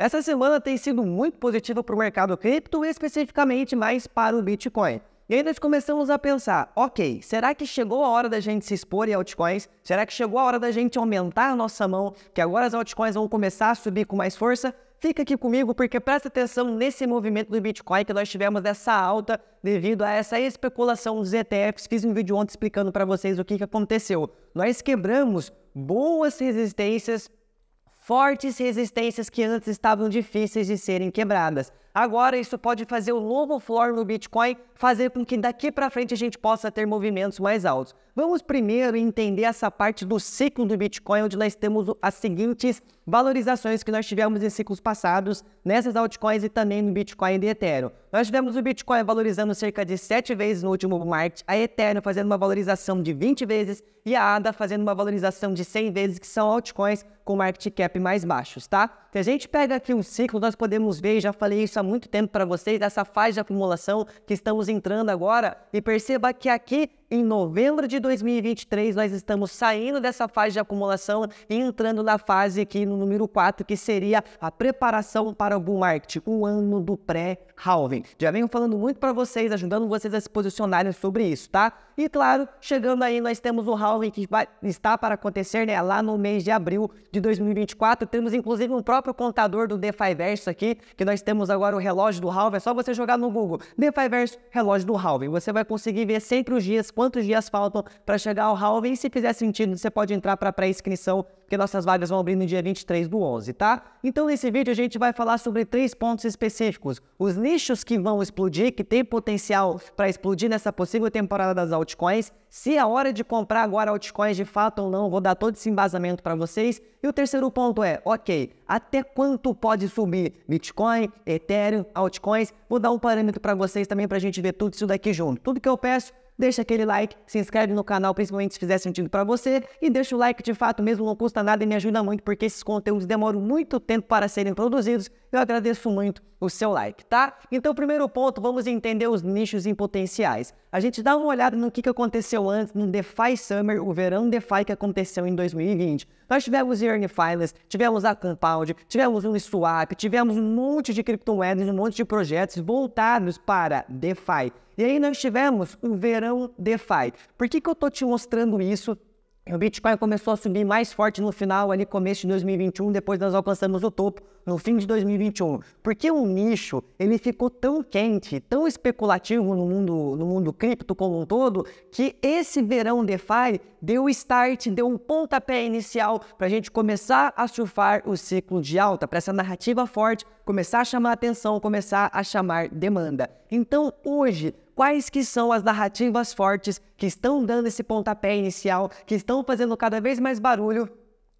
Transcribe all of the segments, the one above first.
Essa semana tem sido muito positiva para o mercado cripto, especificamente mais para o Bitcoin. E aí nós começamos a pensar, ok, será que chegou a hora da gente se expor em altcoins? Será que chegou a hora da gente aumentar a nossa mão, que agora as altcoins vão começar a subir com mais força? Fica aqui comigo porque presta atenção nesse movimento do Bitcoin que nós tivemos dessa alta devido a essa especulação dos ETFs. Fiz um vídeo ontem explicando para vocês o que aconteceu. Nós quebramos boas resistências, fortes resistências que antes estavam difíceis de serem quebradas. Agora isso pode fazer um novo floor no Bitcoin, fazer com que daqui para frente a gente possa ter movimentos mais altos. Vamos primeiro entender essa parte do ciclo do Bitcoin, onde nós temos as seguintes valorizações que nós tivemos em ciclos passados, nessas altcoins e também no Bitcoin e de Ethereum. Nós tivemos o Bitcoin valorizando cerca de 7 vezes no último market, a Ethereum fazendo uma valorização de 20 vezes e a ADA fazendo uma valorização de 100 vezes, que são altcoins com market cap mais baixos, tá? Se a gente pega aqui um ciclo, nós podemos ver, já falei isso há muito tempo para vocês, essa fase de acumulação que estamos entrando agora, e perceba que aqui em novembro de 2023 nós estamos saindo dessa fase de acumulação e entrando na fase aqui no número 4, que seria a preparação para o bull market, o ano do pré-halving. Já venho falando muito para vocês, ajudando vocês a se posicionarem sobre isso, tá? E claro, chegando aí nós temos o halving que está para acontecer, né, lá no mês de abril de 2024. Temos inclusive um próprio contador do DeFiverso aqui, que nós temos agora o relógio do halving. É só você jogar no Google DeFiverso relógio do halving. Você vai conseguir ver sempre os dias, quantos dias faltam para chegar ao halving. E se fizer sentido, você pode entrar para pré-inscrição, porque nossas vagas vão abrir no dia 23 do 11, tá? Então nesse vídeo a gente vai falar sobre 3 pontos específicos. Os nichos que vão explodir, que tem potencial para explodir nessa possível temporada das altcoins, se é hora de comprar agora altcoins de fato ou não, vou dar todo esse embasamento para vocês. E o terceiro ponto é, ok, até quanto pode subir Bitcoin, Ethereum, altcoins? Vou dar um parâmetro para vocês também para a gente ver tudo isso daqui junto. Tudo que eu peço, deixa aquele like, se inscreve no canal, principalmente se fizer sentido para você, e deixa o like de fato mesmo, não custa nada e me ajuda muito, porque esses conteúdos demoram muito tempo para serem produzidos. Eu agradeço muito o seu like, tá? Então, primeiro ponto, vamos entender os nichos em potenciais. A gente dá uma olhada no que aconteceu antes, no DeFi Summer, o verão DeFi que aconteceu em 2020. Nós tivemos Yearly Finance, tivemos a Compound, tivemos o Uniswap, tivemos um monte de criptomoedas, um monte de projetos voltados para DeFi. E aí nós tivemos o verão DeFi. Por que eu tô te mostrando isso? O Bitcoin começou a subir mais forte no final, ali começo de 2021, depois nós alcançamos o topo no fim de 2021. Porque o nicho, ele ficou tão quente, tão especulativo no mundo cripto como um todo, que esse verão DeFi deu o start, deu um pontapé inicial para a gente começar a surfar o ciclo de alta, para essa narrativa forte começar a chamar atenção, começar a chamar demanda. Então hoje, quais que são as narrativas fortes que estão dando esse pontapé inicial, que estão fazendo cada vez mais barulho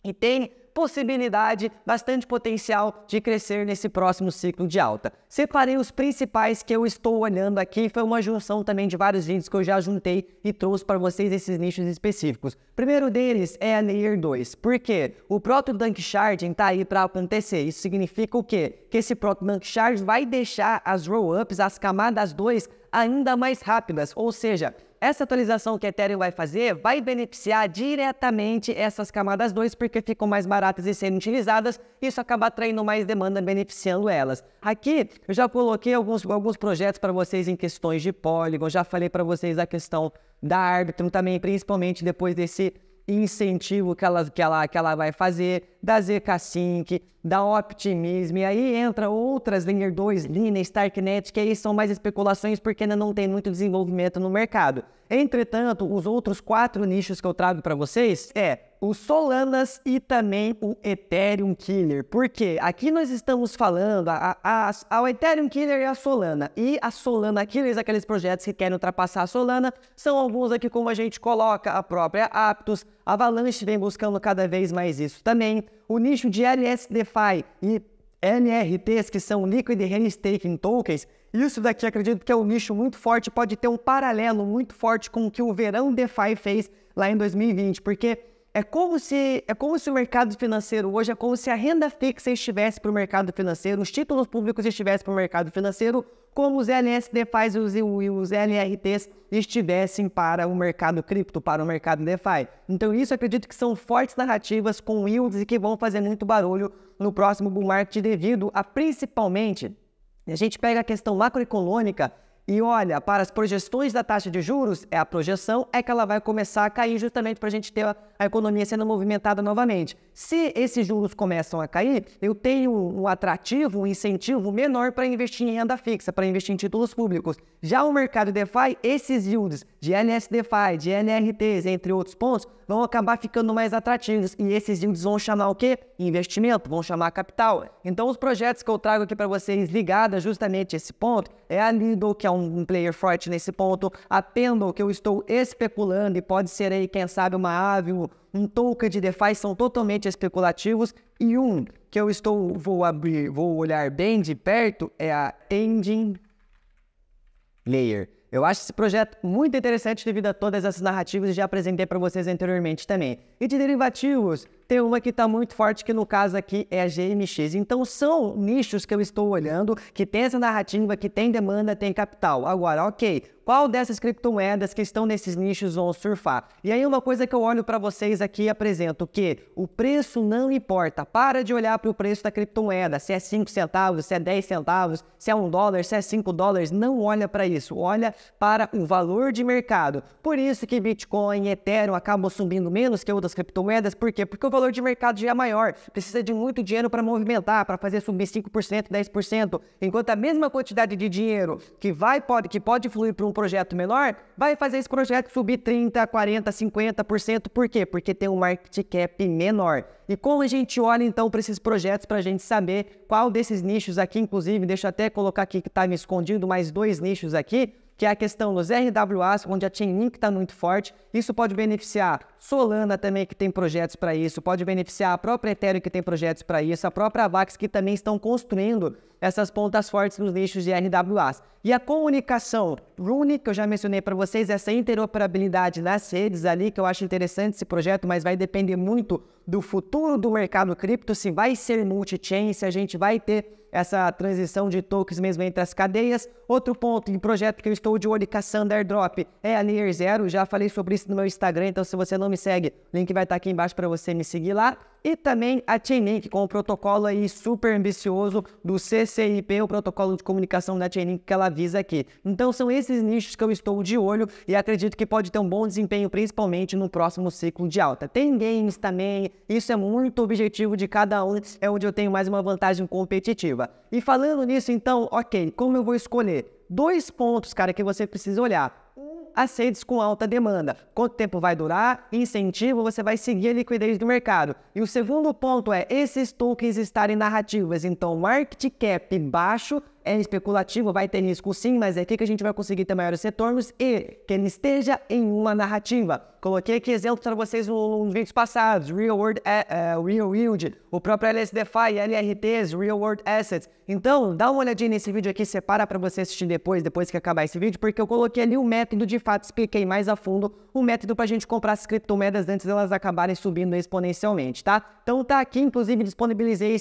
e tem possibilidade, bastante potencial de crescer nesse próximo ciclo de alta? Separei os principais que eu estou olhando aqui, foi uma junção também de vários vídeos que eu já juntei e trouxe para vocês esses nichos específicos. O primeiro deles é a Layer 2, porque o Proto Dunk Sharding está aí para acontecer. Isso significa o quê? Que esse Proto Dunk Sharding vai deixar as roll-ups, as camadas 2, ainda mais rápidas, ou seja, essa atualização que a Ethereum vai fazer vai beneficiar diretamente essas camadas 2, porque ficam mais baratas e serem utilizadas, isso acaba atraindo mais demanda, beneficiando elas. Aqui eu já coloquei alguns projetos para vocês em questões de Polygon, já falei para vocês a questão da Arbitrum também, principalmente depois desse incentivo que ela vai fazer, da ZK Sync, da Optimism, e aí entra outras Layer 2, Lina, Starknet, que aí são mais especulações porque ainda não tem muito desenvolvimento no mercado. Entretanto, os outros 4 nichos que eu trago para vocês é o Solanas e também o Ethereum Killer. Por quê? Aqui nós estamos falando, o Ethereum Killer e a Solana. E a Solana Killers, aqueles projetos que querem ultrapassar a Solana, são alguns aqui como a gente coloca, a própria Aptos, a Avalanche vem buscando cada vez mais isso também. O nicho de LSDFi e LRTs, que são Liquid Hand Staking Tokens, isso daqui acredito que é um nicho muito forte, pode ter um paralelo muito forte com o que o verão DeFi fez lá em 2020, porque É como se o mercado financeiro hoje, é como se a renda fixa estivesse para o mercado financeiro, os títulos públicos estivessem para o mercado financeiro, como os LSDFIs e os LRTs estivessem para o mercado cripto, para o mercado DeFi. Então isso acredito que são fortes narrativas com yields e que vão fazer muito barulho no próximo bull market devido a principalmente, a gente pega a questão macroeconômica e olha para as projeções da taxa de juros, a projeção é que ela vai começar a cair justamente para a gente ter a economia sendo movimentada novamente. Se esses juros começam a cair, eu tenho um atrativo, um incentivo menor para investir em renda fixa, para investir em títulos públicos. Já o mercado DeFi, esses yields de LSDFI, de NRTs, entre outros pontos, vão acabar ficando mais atrativos. E esses yields vão chamar o quê? Investimento, vão chamar capital. Então os projetos que eu trago aqui para vocês ligados justamente a esse ponto, é a Lido, que é um player forte nesse ponto, a Pendle, que eu estou especulando e pode ser aí, quem sabe, uma ave, um token de DeFi, são totalmente especulativos, e um que eu vou olhar bem de perto é a Engine Layer. Eu acho esse projeto muito interessante devido a todas essas narrativas e já apresentei para vocês anteriormente também. E de derivativos, tem uma que está muito forte, que no caso aqui é a GMX. Então são nichos que eu estou olhando, que tem essa narrativa, que tem demanda, tem capital. Agora, ok, qual dessas criptomoedas que estão nesses nichos vão surfar? E aí uma coisa que eu olho para vocês aqui e apresento, que o preço não importa. Para de olhar para o preço da criptomoeda, se é 5 centavos, se é 10 centavos, se é $1, se é 5 dólares, não olha para isso, olha para o valor de mercado. Por isso que Bitcoin e Ethereum acabam subindo menos que outras criptomoedas. Por quê? Porque o valor de mercado já é maior, precisa de muito dinheiro para movimentar, para fazer subir 5%, 10%, enquanto a mesma quantidade de dinheiro que pode fluir para um projeto menor, vai fazer esse projeto subir 30%, 40%, 50%. Por quê? Porque tem um market cap menor. E como a gente olha então para esses projetos para a gente saber qual desses nichos aqui, inclusive, deixa eu até colocar aqui que está me escondido mais 2 nichos aqui, que é a questão dos RWAs, onde a Chainlink está muito forte. Isso pode beneficiar Solana também, que tem projetos para isso, pode beneficiar a própria Ethereum, que tem projetos para isso, a própria Avax, que também estão construindo essas pontas fortes nos nichos de RWAs. E a comunicação Rune, que eu já mencionei para vocês, essa interoperabilidade nas redes ali, que eu acho interessante esse projeto, mas vai depender muito do futuro do mercado cripto, se vai ser multi-chain, se a gente vai ter essa transição de tokens mesmo entre as cadeias. Outro ponto em projeto que eu estou de olho caçando airdrop é a Layer Zero. Já falei sobre isso no meu Instagram, então se você não me segue, o link vai estar aqui embaixo para você me seguir lá. E também a Chainlink, com o protocolo aí super ambicioso do CCIP, o protocolo de comunicação da Chainlink que ela visa aqui. Então são esses nichos que eu estou de olho e acredito que pode ter um bom desempenho, principalmente no próximo ciclo de alta. Tem games também, isso é muito objetivo de cada um, é onde eu tenho mais uma vantagem competitiva. E falando nisso, então, ok, como eu vou escolher? 2 pontos, cara, que você precisa olhar. As redes com alta demanda. Quanto tempo vai durar? Incentivo, você vai seguir a liquidez do mercado. E o segundo ponto é esses tokens estarem narrativas. Então, market cap baixo é especulativo, vai ter risco sim, mas é aqui que a gente vai conseguir ter maiores retornos e que ele esteja em uma narrativa. Coloquei aqui exemplos para vocês nos vídeos passados, Real Yield, o próprio LSDFI, LRTs, Real World Assets. Então, dá uma olhadinha nesse vídeo aqui, separa para você assistir depois que acabar esse vídeo, porque eu coloquei ali o método, de fato, expliquei mais a fundo o método para a gente comprar as criptomoedas antes delas acabarem subindo exponencialmente, tá? Então tá aqui, inclusive, disponibilizei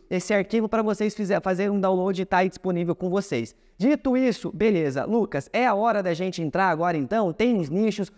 esse arquivo para vocês fazer um download e tá aí disponível com vocês. Dito isso, beleza, Lucas, é a hora da gente entrar agora então? Tem os nichos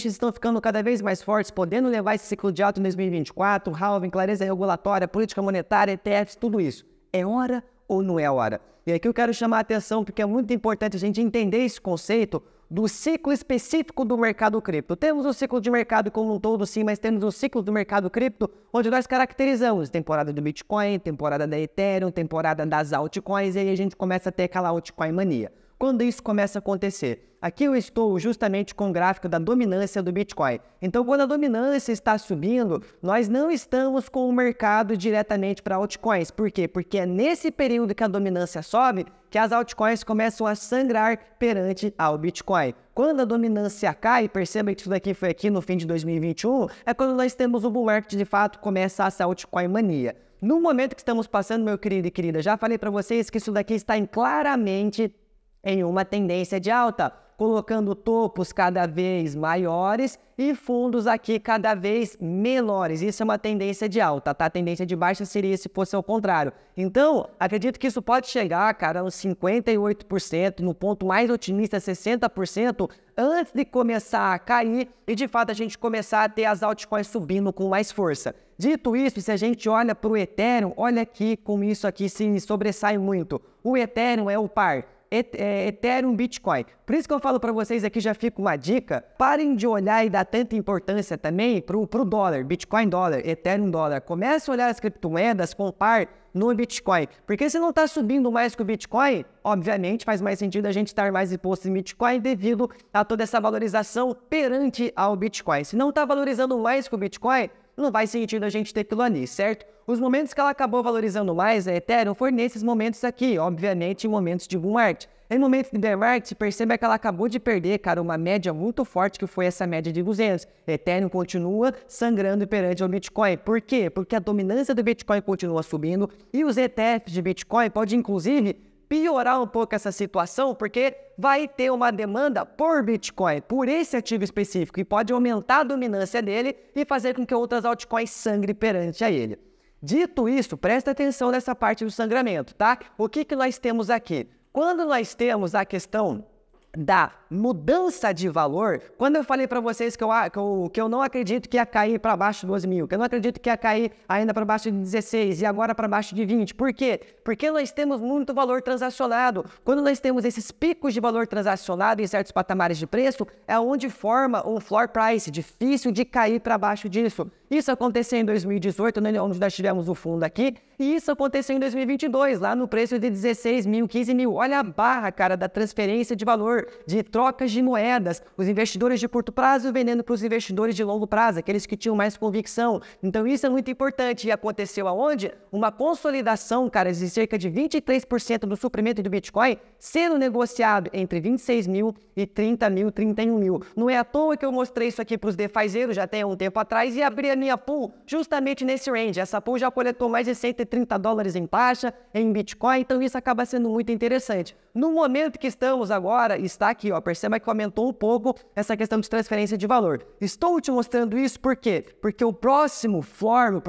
estão ficando cada vez mais fortes, podendo levar esse ciclo de alta em 2024, halving, clareza regulatória, política monetária, ETFs, tudo isso. É hora ou não é hora? E aqui eu quero chamar a atenção porque é muito importante a gente entender esse conceito do ciclo específico do mercado cripto. Temos o ciclo de mercado como um todo, sim, mas temos o ciclo do mercado cripto, onde nós caracterizamos temporada do Bitcoin, temporada da Ethereum, temporada das altcoins, e aí a gente começa a ter aquela altcoin mania. Quando isso começa a acontecer? Aqui eu estou justamente com o gráfico da dominância do Bitcoin. Então, quando a dominância está subindo, nós não estamos com o mercado diretamente para altcoins. Por quê? Porque é nesse período que a dominância sobe que as altcoins começam a sangrar perante ao Bitcoin. Quando a dominância cai, perceba que isso daqui foi aqui no fim de 2021, é quando nós temos o bull market de fato começa essa altcoin mania. No momento que estamos passando, meu querido e querida, já falei para vocês que isso daqui está claramente em uma tendência de alta. colocando topos cada vez maiores e fundos aqui cada vez menores. Isso é uma tendência de alta, tá? A tendência de baixa seria se fosse ao contrário. Então, acredito que isso pode chegar, cara, a uns 58%, no ponto mais otimista, 60%, antes de começar a cair e, de fato, a gente começar a ter as altcoins subindo com mais força. Dito isso, se a gente olha para o Ethereum, olha aqui como isso aqui se sobressai muito. O Ethereum é o par. Ethereum, Bitcoin. Por isso que eu falo para vocês aqui, já fica uma dica, parem de olhar e dar tanta importância também pro dólar, Bitcoin dólar, Ethereum dólar. Comece a olhar as criptomoedas com par no Bitcoin, porque se não está subindo mais que o Bitcoin, obviamente faz mais sentido a gente estar mais exposto em Bitcoin devido a toda essa valorização perante ao Bitcoin. Se não está valorizando mais que o Bitcoin, não faz sentido a gente ter aquilo ali, certo? Os momentos que ela acabou valorizando mais a Ethereum foram nesses momentos aqui, obviamente em momentos de bull market. Em momentos de bear market, perceba que ela acabou de perder, cara, uma média muito forte, que foi essa média de 200. Ethereum continua sangrando perante o Bitcoin. Por quê? Porque a dominância do Bitcoin continua subindo e os ETFs de Bitcoin podem, inclusive, piorar um pouco essa situação, porque vai ter uma demanda por Bitcoin, por esse ativo específico, e pode aumentar a dominância dele e fazer com que outras altcoins sangrem perante a ele. Dito isso, presta atenção nessa parte do sangramento, tá? O que nós temos aqui? Quando nós temos a questão da mudança de valor, quando eu falei para vocês que eu não acredito que ia cair para baixo de 12 mil, que eu não acredito que ia cair ainda para baixo de 16 e agora para baixo de 20, por quê? Porque nós temos muito valor transacionado. Quando nós temos esses picos de valor transacionado em certos patamares de preço, é onde forma um floor price, difícil de cair para baixo disso. Isso aconteceu em 2018, onde nós tivemos o fundo aqui, e isso aconteceu em 2022, lá no preço de 16 mil, 15 mil. Olha a barra, cara, da transferência de valor, de trocas de moedas, os investidores de curto prazo vendendo para os investidores de longo prazo, aqueles que tinham mais convicção. Então isso é muito importante. E aconteceu aonde? Uma consolidação, cara, de cerca de 23% do suprimento do Bitcoin sendo negociado entre 26 mil e 30 mil, 31 mil. Não é à toa que eu mostrei isso aqui para os DeFizeiros já tem um tempo atrás e abri a minha pool justamente nesse range. Essa pool já coletou mais de 130 dólares em taxa, em Bitcoin, então isso acaba sendo muito interessante. No momento que estamos agora, está aqui, ó, perceba que aumentou um pouco essa questão de transferência de valor. Estou te mostrando isso por quê? Porque o próximo floor,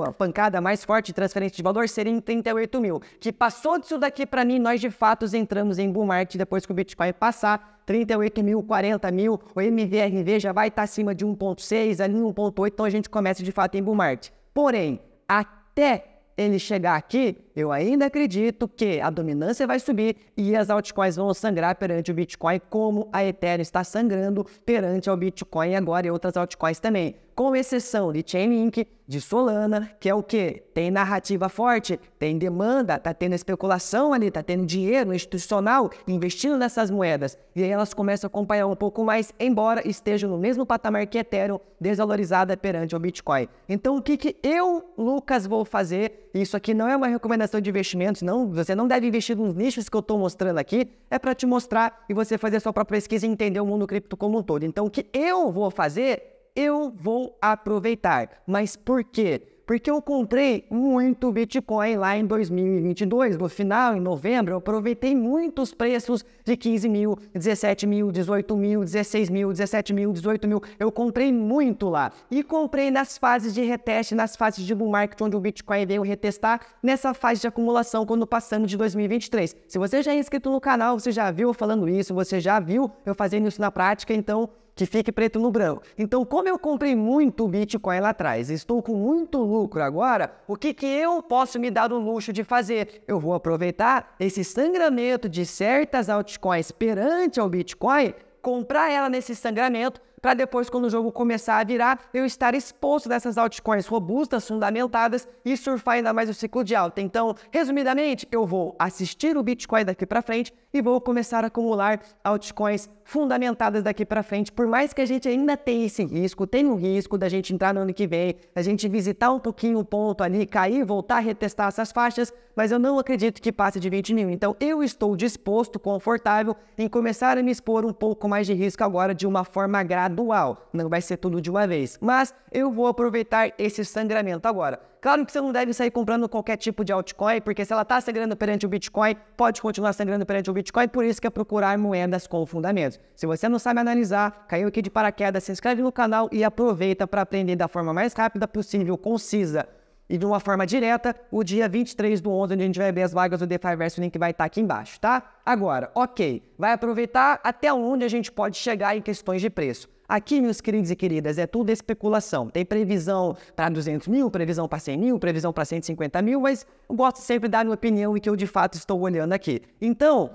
a pancada mais forte de transferência de valor seria em 38 mil, que passou disso daqui para mim, nós de fato entramos em bull market depois que o Bitcoin passar 38 mil, 40 mil, o MVRV já vai estar acima de 1.6, ali 1.8, então a gente começa de fato em bull market. Porém, até ele chegar aqui, eu ainda acredito que a dominância vai subir e as altcoins vão sangrar perante o Bitcoin, como a Ethereum está sangrando perante o Bitcoin agora e outras altcoins também. Com exceção de Chainlink, de Solana, que é o quê? Tem narrativa forte, tem demanda, tá tendo especulação ali, tá tendo dinheiro institucional investindo nessas moedas. E aí elas começam a acompanhar um pouco mais, embora estejam no mesmo patamar que Ethereum, desvalorizada perante o Bitcoin. Então o que eu, Lucas, vou fazer? Isso aqui não é uma recomendação de investimentos, não, você não deve investir nos nichos que eu estou mostrando aqui, é para te mostrar e você fazer a sua própria pesquisa e entender o mundo cripto como um todo. Então o que eu vou fazer? Eu vou aproveitar. Mas por quê? Porque eu comprei muito Bitcoin lá em 2022, no final, em novembro, eu aproveitei muitos preços de 15 mil, 17 mil, 18 mil, 16 mil, 17 mil, 18 mil. Eu comprei muito lá. E comprei nas fases de reteste, nas fases de bull market, onde o Bitcoin veio retestar, nessa fase de acumulação, quando passamos de 2023. Se você já é inscrito no canal, você já viu eu falando isso, você já viu eu fazendo isso na prática, então que fique preto no branco. Então, como eu comprei muito Bitcoin lá atrás, estou com muito lucro agora, o que eu posso me dar o luxo de fazer? Eu vou aproveitar esse sangramento de certas altcoins perante ao Bitcoin, comprar ela nesse sangramento, para depois, quando o jogo começar a virar, eu estar exposto dessas altcoins robustas, fundamentadas e surfar ainda mais o ciclo de alta. Então, resumidamente, eu vou assistir o Bitcoin daqui para frente e vou começar a acumular altcoins fundamentadas daqui para frente, por mais que a gente ainda tenha esse risco, tem um risco da gente entrar no ano que vem, a gente visitar um pouquinho o ponto ali, cair, voltar a retestar essas faixas, mas eu não acredito que passe de 20 mil. Então, eu estou disposto, confortável, em começar a me expor um pouco mais de risco agora de uma forma gradual gradual, não vai ser tudo de uma vez. Mas eu vou aproveitar esse sangramento agora. Claro que você não deve sair comprando qualquer tipo de altcoin, porque se ela está sangrando perante o Bitcoin, pode continuar sangrando perante o Bitcoin, por isso que é procurar moedas com fundamentos. Se você não sabe analisar, caiu aqui de paraquedas, se inscreve no canal e aproveita para aprender da forma mais rápida possível, concisa e de uma forma direta, o dia 23/11, onde a gente vai ver as vagas do DeFiverse, o link vai estar aqui embaixo, tá? Agora, ok, vai aproveitar até onde a gente pode chegar em questões de preço. Aqui, meus queridos e queridas, é tudo especulação. Tem previsão para 200 mil, previsão para 100 mil, previsão para 150 mil, mas eu gosto sempre de dar minha opinião e que eu de fato estou olhando aqui. Então,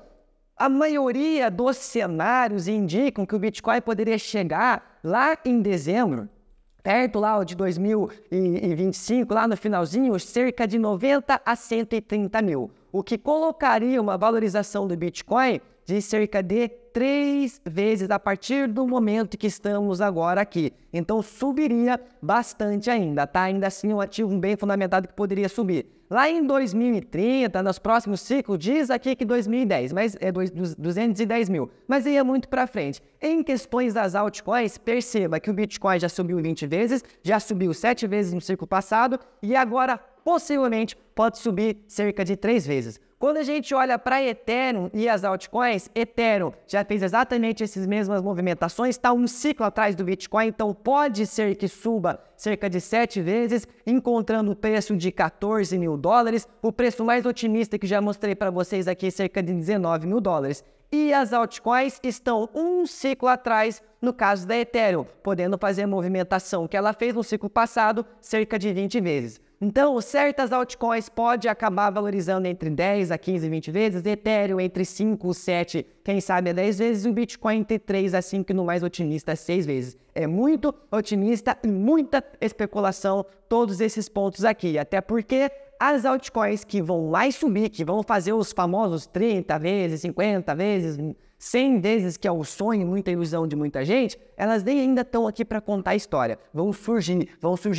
a maioria dos cenários indicam que o Bitcoin poderia chegar lá em dezembro, perto lá de 2025, lá no finalzinho, cerca de 90 a 130 mil, o que colocaria uma valorização do Bitcoin de cerca de 3 vezes a partir do momento que estamos agora aqui. Então subiria bastante ainda, tá? Ainda assim um ativo bem fundamentado que poderia subir. Lá em 2030, nos próximos ciclos, diz aqui que 2010, mas é 210 mil, mas ia muito para frente. Em questões das altcoins, perceba que o Bitcoin já subiu 20 vezes, já subiu 7 vezes no ciclo passado e agora possivelmente pode subir cerca de 3 vezes. Quando a gente olha para Ethereum e as altcoins, Ethereum já fez exatamente essas mesmas movimentações, está um ciclo atrás do Bitcoin, então pode ser que suba cerca de 7 vezes, encontrando o preço de 14 mil dólares, o preço mais otimista que já mostrei para vocês aqui, cerca de 19 mil dólares. E as altcoins estão um ciclo atrás, no caso da Ethereum, podendo fazer a movimentação que ela fez no ciclo passado, cerca de 20 vezes. Então, certas altcoins podem acabar valorizando entre 10 a 15, 20 vezes, Ethereum entre 5, 7, quem sabe a 10 vezes, e o Bitcoin entre 3 a 5, e no mais otimista 6 vezes. É muito otimista e muita especulação todos esses pontos aqui, até porque as altcoins que vão mais subir, que vão fazer os famosos 30 vezes, 50 vezes, 100 vezes, que é o sonho, muita ilusão de muita gente, elas nem ainda estão aqui para contar a história. Vão surgir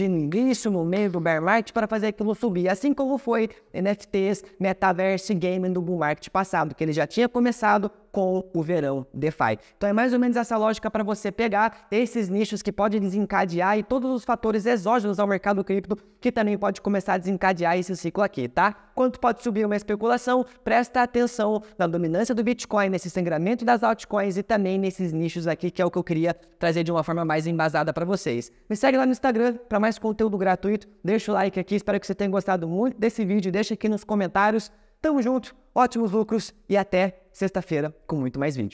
no início, no meio do bear market para fazer aquilo subir. Assim como foi NFTs, Metaverse e Gaming do bull market passado, que ele já tinha começado com o verão DeFi. Então é mais ou menos essa lógica para você pegar esses nichos que podem desencadear e todos os fatores exógenos ao mercado cripto que também pode começar a desencadear esse ciclo aqui, tá? Quanto pode subir uma especulação, presta atenção na dominância do Bitcoin, nesse sangramento das altcoins e também nesses nichos aqui, que é o que eu queria trazer de uma forma mais embasada para vocês. Me segue lá no Instagram para mais conteúdo gratuito, deixa o like aqui, espero que você tenha gostado muito desse vídeo, deixa aqui nos comentários. Tamo junto, ótimos lucros e até sexta-feira com muito mais vídeo.